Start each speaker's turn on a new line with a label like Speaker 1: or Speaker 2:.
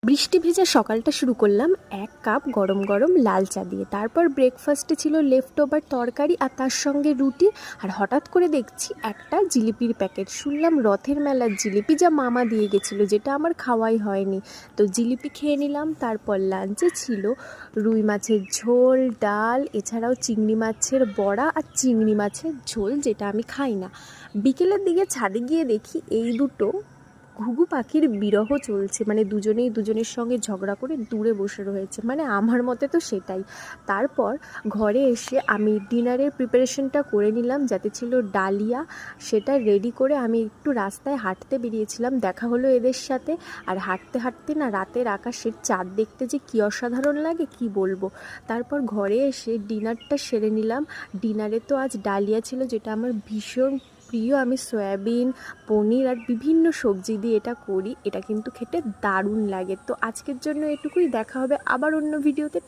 Speaker 1: বৃষ্টি ভেজা সকালটা শুরু করলাম এক কাপ গরম গরম লাল চা দিয়ে। তারপর ব্রেকফাস্টে ছিল লেফট ওভার তরকারি আর তার সঙ্গে রুটি। আর হঠাৎ করে দেখছি একটা জিলিপির প্যাকেট। শুনলাম রথের মেলার জিলিপি, যা মামা দিয়ে গেছিলো, যেটা আমার খাওয়াই হয়নি। তো জিলিপি খেয়ে নিলাম। তারপর লাঞ্চে ছিল রুই মাছের ঝোল, ডাল, এছাড়াও চিংড়ি মাছের বড়া আর চিংড়ি মাছের ঝোল, যেটা আমি খাই না। বিকেলের দিকে ছাদে গিয়ে দেখি এই দুটো ঘুঘু পাখির বিরহ চলছে, মানে দুজনেই দুজনের সঙ্গে ঝগড়া করে দূরে বসে রয়েছে, মানে আমার মতে তো সেটাই। তারপর ঘরে এসে আমি ডিনারের প্রিপারেশনটা করে নিলাম, যাতে ছিল ডালিয়া। সেটা রেডি করে আমি একটু রাস্তায় হাঁটতে বেরিয়েছিলাম, দেখা হলো এদের সাথে। আর হাঁটতে হাঁটতে না রাতের আকাশের চাঁদ দেখতে যে কী অসাধারণ লাগে কি বলবো। তারপর ঘরে এসে ডিনারটা সেরে নিলাম। ডিনারে তো আজ ডালিয়া ছিল, যেটা আমার ভীষণ প্রিয়। আমি সয়াবিন, পনির আর বিভিন্ন সবজি দিয়ে এটা করি। এটা কিন্তু খেতে দারুণ লাগে। তো আজকের জন্য এটুকুই। দেখা হবে আবার অন্য ভিডিওতে।